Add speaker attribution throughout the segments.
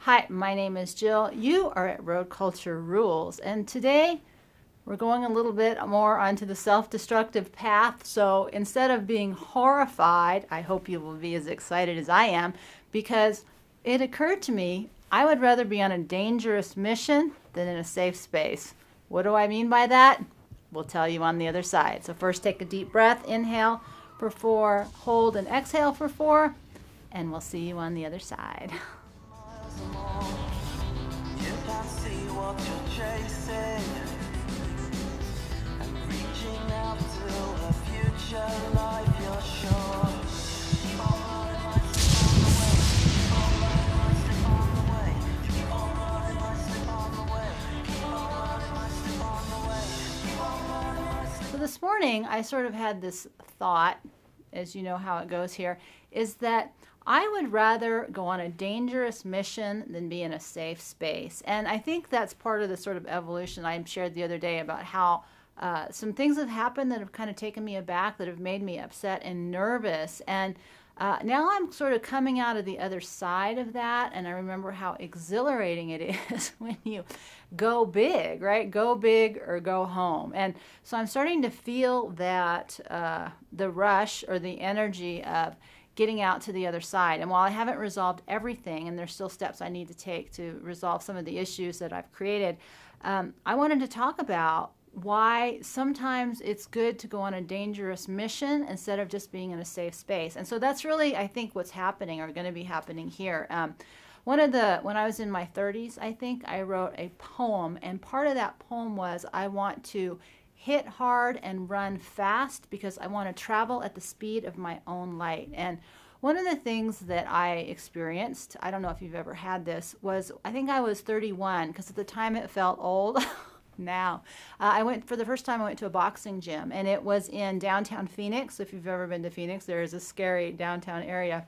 Speaker 1: Hi, my name is Jill. You are at Road Culture Rules, and today we're going a little bit more onto the self-destructive path. So instead of being horrified, I hope you will be as excited as I am, because it occurred to me I would rather be on a dangerous mission than in a safe space. What do I mean by that? We'll tell you on the other side. So first take a deep breath, inhale for 4, hold and exhale for 4, and we'll see you on the other side. So this morning I sort of had this thought, as you know how it goes here, is that I would rather go on a dangerous mission than be in a safe space. And I think that's part of the sort of evolution I shared the other day about how some things have happened that have kind of taken me aback, that have made me upset and nervous. And now I'm sort of coming out of the other side of that, and I remember how exhilarating it is when you go big, right? Go big or go home. And so I'm starting to feel that the rush or the energy of getting out to the other side. And while I haven't resolved everything, and there's still steps I need to take to resolve some of the issues that I've created, I wanted to talk about why sometimes it's good to go on a dangerous mission instead of just being in a safe space. And so that's really, I think, what's happening or going to be happening here. When I was in my 30s, I think, I wrote a poem, and part of that poem was I want to hit hard and run fast because I want to travel at the speed of my own light. And one of the things that I experienced, I don't know if you've ever had this, was I think I was 31, because at the time it felt old. Now, for the first time I went to a boxing gym, and it was in downtown Phoenix. If you've ever been to Phoenix, there is a scary downtown area,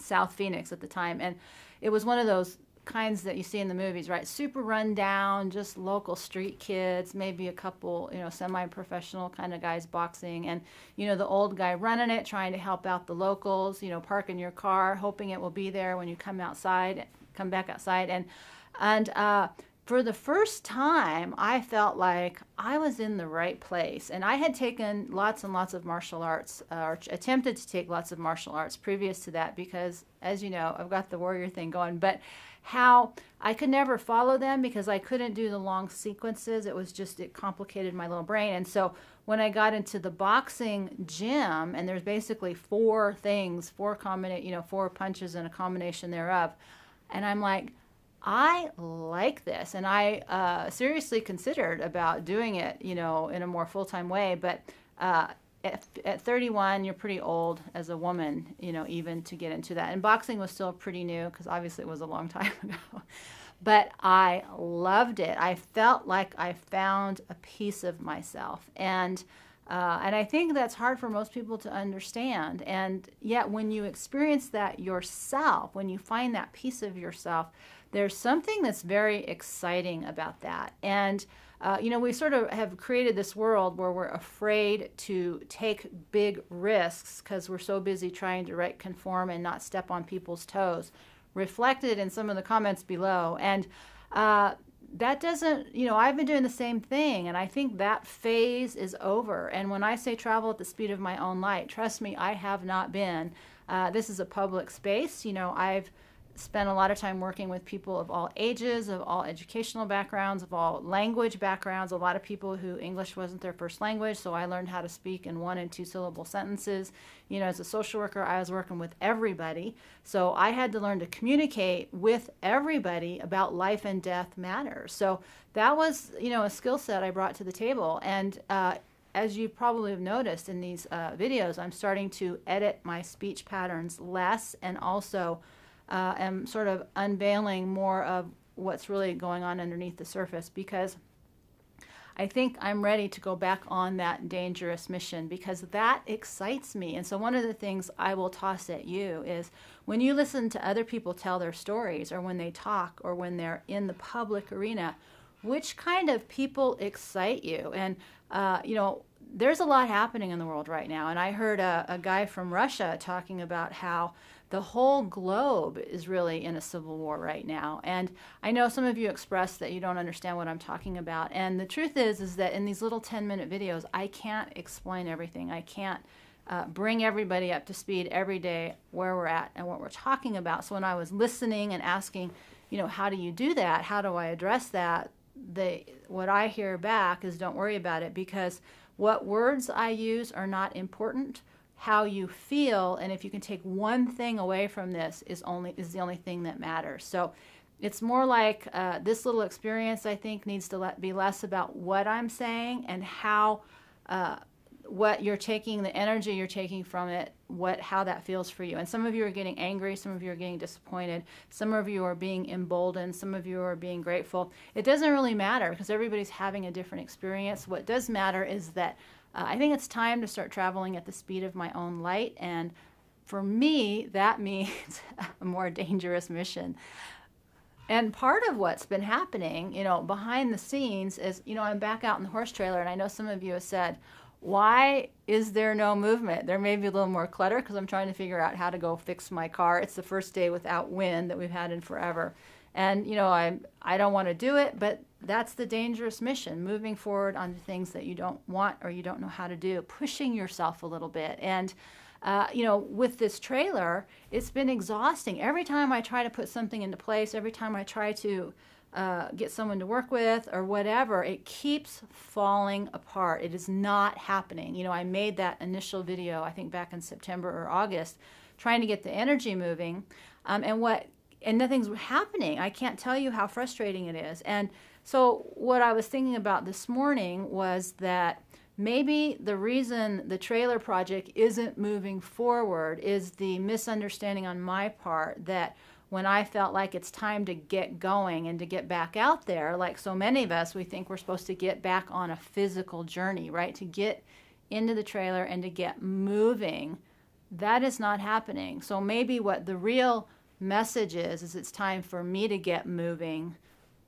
Speaker 1: South Phoenix at the time, and it was one of those kinds that you see in the movies, right? Super run down, just local street kids, maybe a couple, semi-professional kind of guys boxing, and, the old guy running it, trying to help out the locals, parking your car, hoping it will be there when you come back outside. And for the first time, I felt like I was in the right place. And I had taken lots and lots of martial arts, or attempted to take lots of martial arts previous to that, because, as you know, I've got the warrior thing going. But how I could never follow them because I couldn't do the long sequences. It complicated my little brain. And so when I got into the boxing gym, and there's basically 4 things, 4 punches and a combination thereof, and I'm like, I like this, and I seriously considered about doing it, in a more full-time way. But at 31, you're pretty old as a woman, even to get into that. And boxing was still pretty new, because obviously it was a long time ago. But I loved it. I felt like I found a piece of myself, and I think that's hard for most people to understand. And yet, when you experience that yourself, when you find that piece of yourself, there's something that's very exciting about that. And, we sort of have created this world where we're afraid to take big risks because we're so busy trying to conform and not step on people's toes, reflected in some of the comments below. And that doesn't, I've been doing the same thing, and I think that phase is over. And when I say travel at the speed of my own light, trust me, I have not been. This is a public space. I've spent a lot of time working with people of all ages, of all educational backgrounds, of all language backgrounds. A lot of people who English wasn't their first language, so I learned how to speak in 1- and 2-syllable sentences. As a social worker, I was working with everybody, so I had to learn to communicate with everybody about life and death matters. So that was, a skill set I brought to the table. And as you probably have noticed in these videos, I'm starting to edit my speech patterns less, and also am sort of unveiling more of what's really going on underneath the surface, because I think I'm ready to go back on that dangerous mission, because that excites me. And so one of the things I will toss at you is, when you listen to other people tell their stories, or when they talk, or when they're in the public arena, which kind of people excite you? And, there's a lot happening in the world right now. And I heard a guy from Russia talking about how the whole globe is really in a civil war right now. And I know some of you expressed that you don't understand what I'm talking about. And the truth is that in these little 10-minute videos, I can't explain everything. I can't bring everybody up to speed every day where we're at and what we're talking about. So when I was listening and asking, how do you do that? How do I address that? What I hear back is don't worry about it, because what words I use are not important. How you feel, and if you can take one thing away from this, is the only thing that matters. So it's more like this little experience, I think, needs to be less about what I'm saying and how what you're taking, the energy you're taking from it, how that feels for you. And some of you are getting angry, some of you are getting disappointed, some of you are being emboldened, some of you are being grateful. It doesn't really matter, because everybody's having a different experience. What does matter is that I think it's time to start traveling at the speed of my own light, and for me, that means a more dangerous mission. And part of what's been happening, behind the scenes is, I'm back out in the horse trailer, and I know some of you have said, why is there no movement? There may be a little more clutter because I'm trying to figure out how to go fix my car. It's the first day without wind that we've had in forever. And, I don't want to do it, but that's the dangerous mission, moving forward on things that you don't want or you don't know how to do, pushing yourself a little bit. And, with this trailer, it's been exhausting. Every time I try to put something into place, every time I try to get someone to work with or whatever, it keeps falling apart. It is not happening. I made that initial video, I think back in September or August, trying to get the energy moving, and nothing's happening. I can't tell you how frustrating it is. And so what I was thinking about this morning was that maybe the reason the trailer project isn't moving forward is the misunderstanding on my part that when I felt like it's time to get going and to get back out there, like so many of us, we think we're supposed to get back on a physical journey, right? To get into the trailer and to get moving. That is not happening. So maybe what the real message is it's time for me to get moving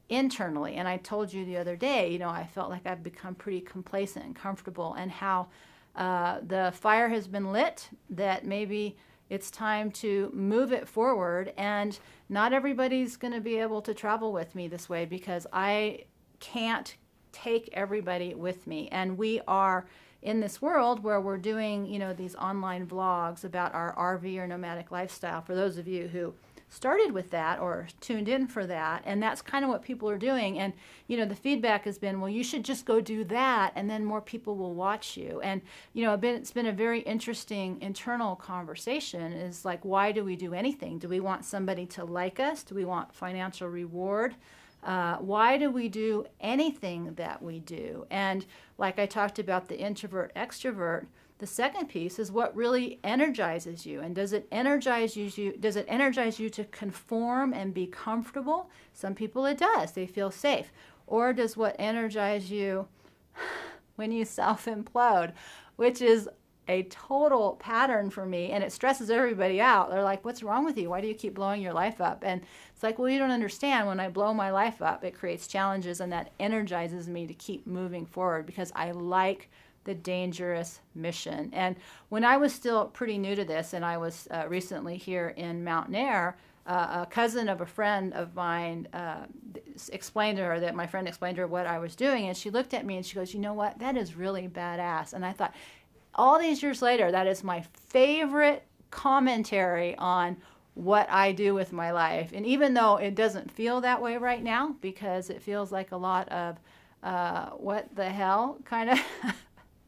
Speaker 1: internally. And I told you the other day, I felt like I've become pretty complacent and comfortable, and how the fire has been lit, that maybe it's time to move it forward. And not everybody's going to be able to travel with me this way, because I can't take everybody with me. And we are in this world where we're doing, these online vlogs about our RV or nomadic lifestyle, for those of you who started with that or tuned in for that. And that's kind of what people are doing. And, the feedback has been, well, you should just go do that, and then more people will watch you. And, it's been a very interesting internal conversation, is like, why do we do anything? Do we want somebody to like us? Do we want financial reward? Why do we do anything that we do? And like I talked about the introvert extrovert, the second piece is what really energizes you. And does it energize you? Does it energize you to conform and be comfortable? Some people it does. They feel safe. Or does what energize you when you self-implode, which is a total pattern for me, and it stresses everybody out. They're like, what's wrong with you? Why do you keep blowing your life up? And it's like, well, you don't understand. When I blow my life up, it creates challenges, and that energizes me to keep moving forward, because I like the dangerous mission. And when I was still pretty new to this, and I was recently here in Mountain Air, a cousin of a friend of mine explained to her that my friend explained to her what I was doing, and she looked at me and she goes, you know what, that is really badass. And I thought, all these years later, that is my favorite commentary on what I do with my life. And even though it doesn't feel that way right now, because it feels like a lot of what the hell kind of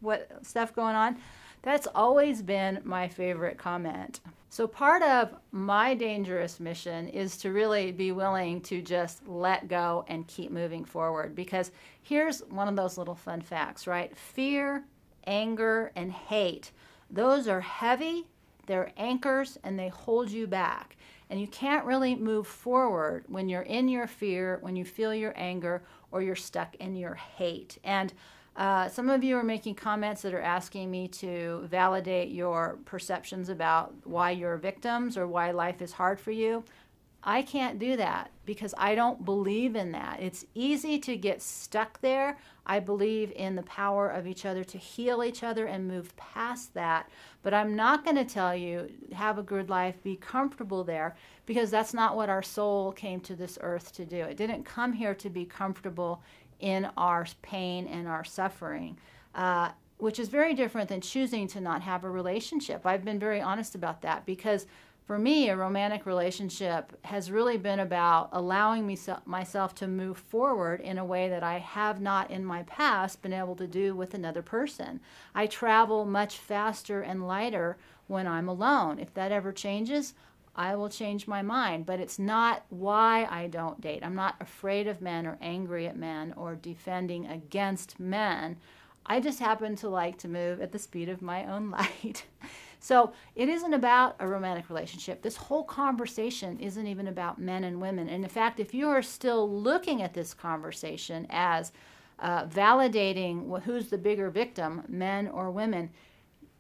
Speaker 1: what stuff going on, that's always been my favorite comment. So part of my dangerous mission is to really be willing to just let go and keep moving forward. Because here's one of those little fun facts, right? Fear, anger, and hate, those are heavy, they're anchors, and they hold you back. And you can't really move forward when you're in your fear, when you feel your anger, or you're stuck in your hate. And some of you are making comments that are asking me to validate your perceptions about why you're victims or why life is hard for you. I can't do that because I don't believe in that. It's easy to get stuck there. I believe in the power of each other to heal each other and move past that. But I'm not going to tell you, have a good life, be comfortable there, because that's not what our soul came to this earth to do. It didn't come here to be comfortable in our pain and our suffering, which is very different than choosing to not have a relationship. I've been very honest about that, because for me, a romantic relationship has really been about allowing myself to move forward in a way that I have not in my past been able to do with another person. I travel much faster and lighter when I'm alone. If that ever changes, I will change my mind. But it's not why I don't date. I'm not afraid of men or angry at men or defending against men. I just happen to like to move at the speed of my own light. So it isn't about a romantic relationship. This whole conversation isn't even about men and women. And in fact, if you are still looking at this conversation as validating who's the bigger victim, men or women,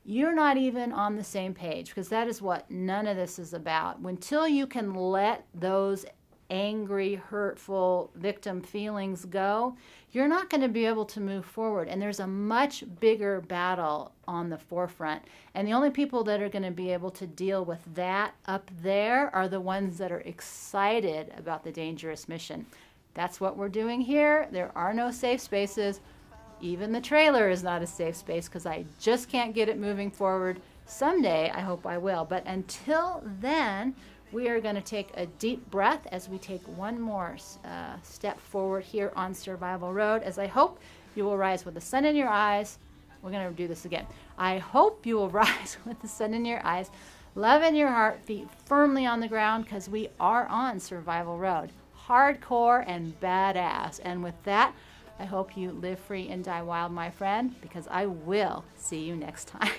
Speaker 1: you're not even on the same page, because that is what none of this is about. Until you can let those angry, hurtful victim feelings go, you're not going to be able to move forward. And there's a much bigger battle on the forefront. And the only people that are going to be able to deal with that up there are the ones that are excited about the dangerous mission. That's what we're doing here. There are no safe spaces. Even the trailer is not a safe space, because I just can't get it moving forward. Someday, I hope I will. But until then, we are going to take a deep breath as we take one more step forward here on Survival Road, as I hope you will rise with the sun in your eyes. We're going to do this again. I hope you will rise with the sun in your eyes, love in your heart, feet firmly on the ground, because we are on Survival Road. Hardcore and badass. And with that, I hope you live free and die wild, my friend, because I will see you next time.